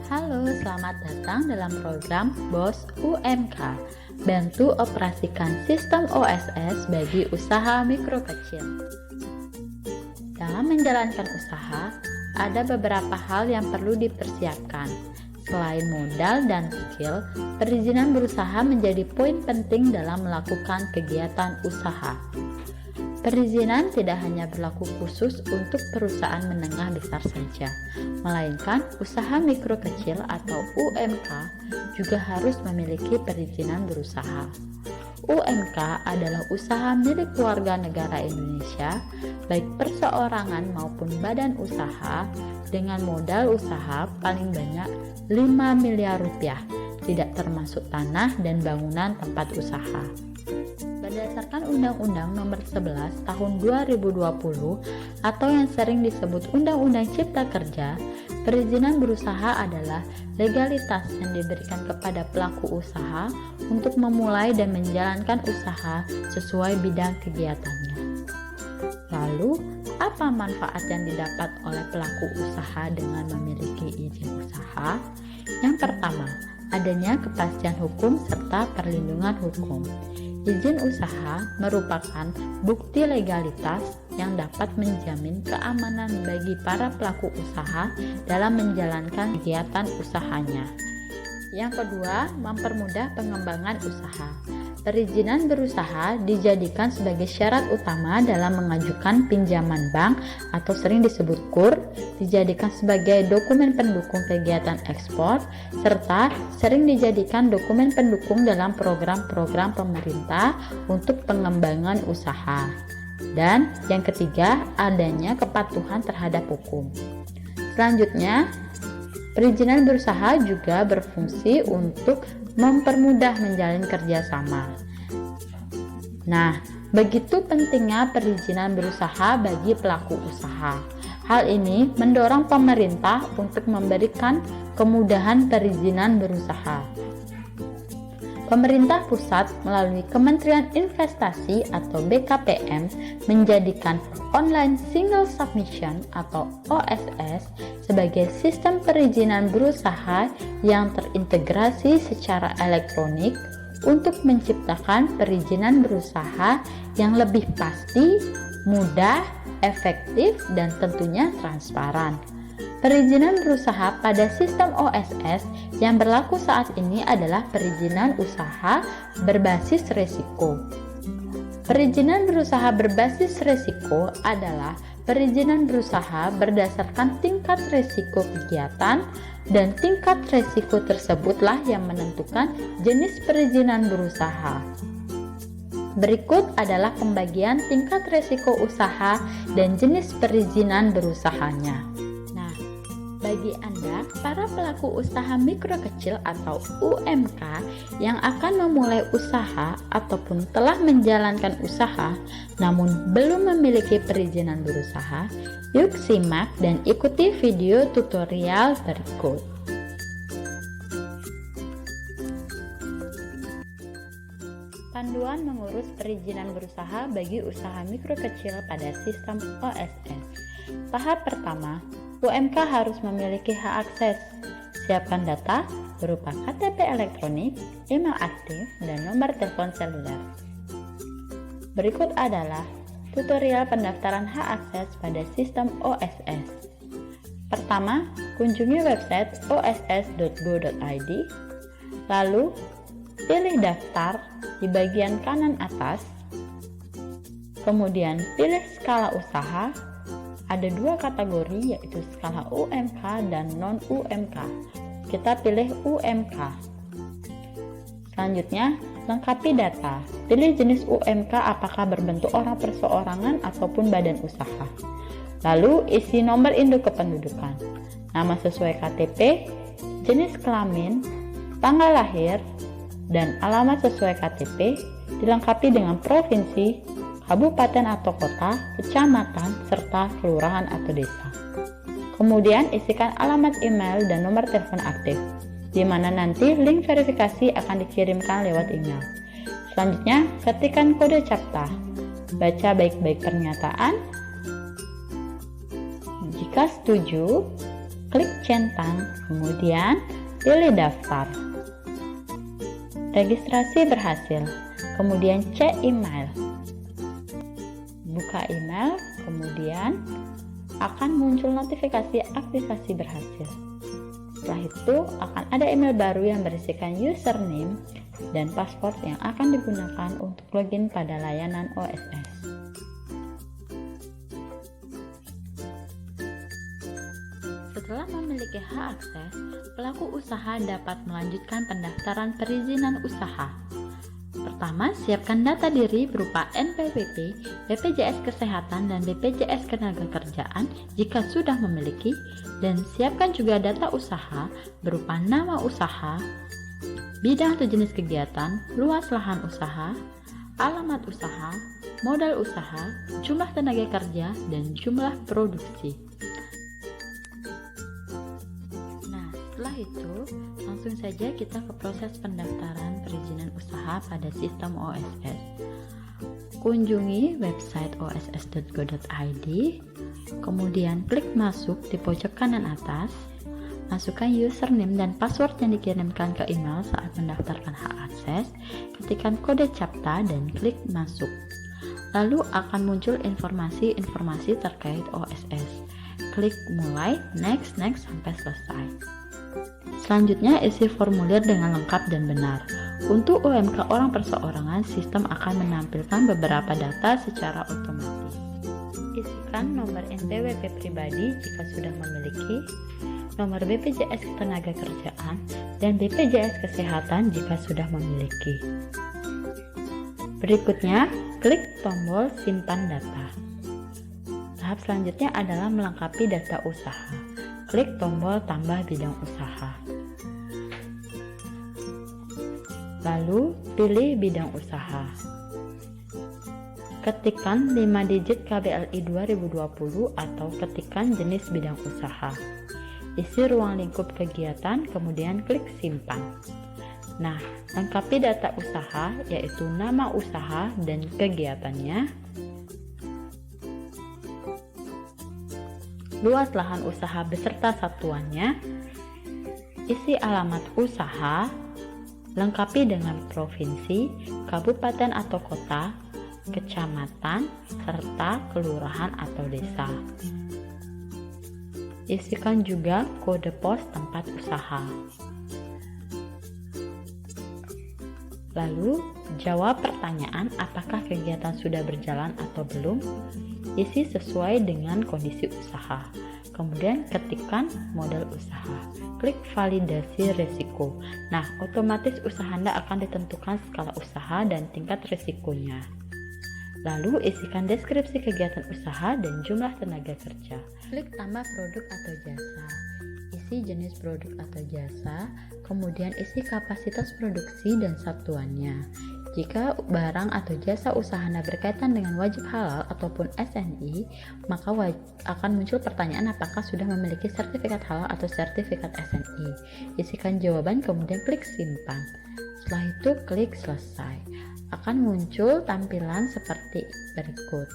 Halo, selamat datang dalam program BOS UMK. Bantu operasikan sistem OSS bagi usaha mikro kecil. Dalam menjalankan usaha, ada beberapa hal yang perlu dipersiapkan. Selain modal dan skill, perizinan berusaha menjadi poin penting dalam melakukan kegiatan usaha. Perizinan tidak hanya berlaku khusus untuk perusahaan menengah besar saja, melainkan usaha mikro kecil atau UMK juga harus memiliki perizinan berusaha. UMK adalah usaha milik warga negara Indonesia, baik perseorangan maupun badan usaha, dengan modal usaha paling banyak 5 miliar rupiah, tidak termasuk tanah dan bangunan tempat usaha. Berdasarkan Undang-Undang Nomor 11 Tahun 2020 atau yang sering disebut Undang-Undang Cipta Kerja, perizinan berusaha adalah legalitas yang diberikan kepada pelaku usaha untuk memulai dan menjalankan usaha sesuai bidang kegiatannya. Lalu, apa manfaat yang didapat oleh pelaku usaha dengan memiliki izin usaha? Yang pertama, adanya kepastian hukum serta perlindungan hukum. Izin usaha merupakan bukti legalitas yang dapat menjamin keamanan bagi para pelaku usaha dalam menjalankan kegiatan usahanya. Yang kedua, mempermudah pengembangan usaha. Perizinan berusaha dijadikan sebagai syarat utama dalam mengajukan pinjaman bank atau sering disebut KUR, dijadikan sebagai dokumen pendukung kegiatan ekspor, serta sering dijadikan dokumen pendukung dalam program-program pemerintah untuk pengembangan usaha. Dan yang ketiga, adanya kepatuhan terhadap hukum. Selanjutnya, perizinan berusaha juga berfungsi untuk mempermudah menjalin kerjasama. Nah, begitu pentingnya perizinan berusaha bagi pelaku usaha. Hal ini mendorong pemerintah untuk memberikan kemudahan perizinan berusaha. Pemerintah pusat melalui Kementerian Investasi atau BKPM menjadikan Online Single Submission atau OSS sebagai sistem perizinan berusaha yang terintegrasi secara elektronik untuk menciptakan perizinan berusaha yang lebih pasti, mudah, efektif, dan tentunya transparan. Perizinan berusaha pada sistem OSS yang berlaku saat ini adalah perizinan usaha berbasis risiko. Perizinan berusaha berbasis risiko adalah perizinan berusaha berdasarkan tingkat risiko kegiatan, dan tingkat risiko tersebutlah yang menentukan jenis perizinan berusaha. Berikut adalah pembagian tingkat risiko usaha dan jenis perizinan berusahanya. Bagi Anda, para pelaku usaha mikro kecil atau UMK yang akan memulai usaha ataupun telah menjalankan usaha namun belum memiliki perizinan berusaha, yuk simak dan ikuti video tutorial berikut. Panduan mengurus perizinan berusaha bagi usaha mikro kecil pada sistem OSS. Tahap pertama, UMK harus memiliki hak akses. Siapkan data berupa KTP elektronik, email aktif, dan nomor telepon seluler. Berikut adalah tutorial pendaftaran hak akses pada sistem OSS. Pertama, kunjungi website oss.go.id. Lalu, pilih daftar di bagian kanan atas. Kemudian, pilih skala usaha. Ada dua kategori, yaitu skala UMK dan non-UMK. Kita pilih UMK. Selanjutnya, lengkapi data. Pilih jenis UMK apakah berbentuk orang perseorangan ataupun badan usaha. Lalu, isi nomor induk kependudukan. Nama sesuai KTP, jenis kelamin, tanggal lahir, dan alamat sesuai KTP, dilengkapi dengan provinsi, kabupaten atau kota, kecamatan, serta kelurahan atau desa. Kemudian isikan alamat email dan nomor telepon aktif, di mana nanti link verifikasi akan dikirimkan lewat email. Selanjutnya, ketikkan kode CAPTCHA. Baca baik-baik pernyataan. Jika setuju, klik centang, kemudian pilih daftar. Registrasi berhasil, kemudian cek email. Buka email, kemudian akan muncul notifikasi aktivasi berhasil. Setelah itu akan ada email baru yang berisikan username dan password yang akan digunakan untuk login pada layanan OSS. Setelah memiliki hak akses, pelaku usaha dapat melanjutkan pendaftaran perizinan usaha. Pertama, siapkan data diri berupa NPWP, BPJS Kesehatan, dan BPJS Ketenagakerjaan jika sudah memiliki, dan siapkan juga data usaha berupa nama usaha, bidang atau jenis kegiatan, luas lahan usaha, alamat usaha, modal usaha, jumlah tenaga kerja, dan jumlah produksi. Setelah itu, langsung saja kita ke proses pendaftaran perizinan usaha pada sistem OSS. Kunjungi website oss.go.id, kemudian klik masuk di pojok kanan atas, masukkan username dan password yang dikirimkan ke email saat mendaftarkan hak akses, ketikkan kode CAPTCHA dan klik masuk. Lalu akan muncul informasi-informasi terkait OSS. Klik mulai, next, sampai selesai. Selanjutnya, isi formulir dengan lengkap dan benar. Untuk UMK orang perseorangan, sistem akan menampilkan beberapa data secara otomatis. Isikan nomor NPWP pribadi jika sudah memiliki, nomor BPJS Ketenagakerjaan, dan BPJS Kesehatan jika sudah memiliki. Berikutnya, klik tombol simpan data. Tahap selanjutnya adalah melengkapi data usaha. Klik tombol tambah bidang usaha. Lalu pilih bidang usaha. Ketikkan 5 digit KBLI 2020 atau ketikkan jenis bidang usaha. Isi ruang lingkup kegiatan, kemudian klik simpan. Nah, lengkapi data usaha yaitu nama usaha dan kegiatannya, luas lahan usaha beserta satuannya, isi alamat usaha, lengkapi dengan provinsi, kabupaten atau kota, kecamatan, serta kelurahan atau desa. Isikan juga kode pos tempat usaha. Lalu, jawab pertanyaan apakah kegiatan sudah berjalan atau belum. Isi sesuai dengan kondisi usaha. Kemudian ketikkan modal usaha. Klik validasi risiko. Nah, otomatis usaha Anda akan ditentukan skala usaha dan tingkat risikonya. Lalu isikan deskripsi kegiatan usaha dan jumlah tenaga kerja. Klik tambah produk atau jasa. Isi jenis produk atau jasa, kemudian isi kapasitas produksi dan satuannya. Jika barang atau jasa usaha Anda berkaitan dengan wajib halal ataupun SNI, maka akan muncul pertanyaan apakah sudah memiliki sertifikat halal atau sertifikat SNI. Isikan jawaban, kemudian klik simpan. Setelah itu klik selesai. Akan muncul tampilan seperti berikut.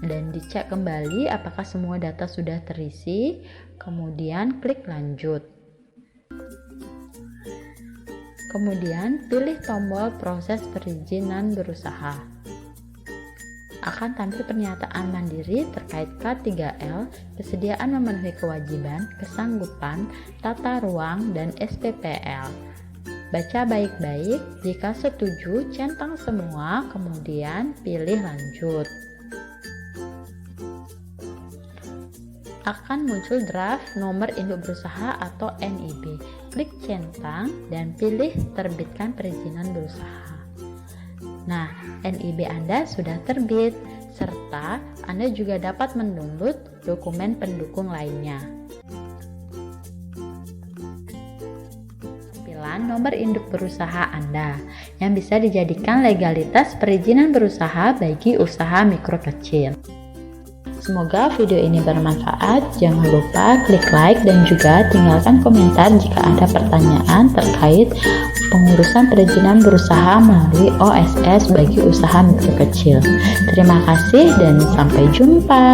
Dan dicek kembali apakah semua data sudah terisi, kemudian klik lanjut. Kemudian pilih tombol proses perizinan berusaha. Akan tampil pernyataan mandiri terkait K3L, kesediaan memenuhi kewajiban, kesanggupan, tata ruang, dan SPPL. Baca baik-baik, jika setuju centang semua, kemudian pilih lanjut. Akan muncul draft nomor induk berusaha atau NIB. Klik centang dan pilih terbitkan perizinan berusaha. Nah, NIB Anda sudah terbit, serta Anda juga dapat mendownload dokumen pendukung lainnya. Tampilan nomor induk berusaha Anda yang bisa dijadikan legalitas perizinan berusaha bagi usaha mikro kecil. Semoga video ini bermanfaat. Jangan lupa klik like dan juga tinggalkan komentar jika ada pertanyaan terkait pengurusan perizinan berusaha melalui OSS bagi usaha mikro kecil. Terima kasih dan sampai jumpa.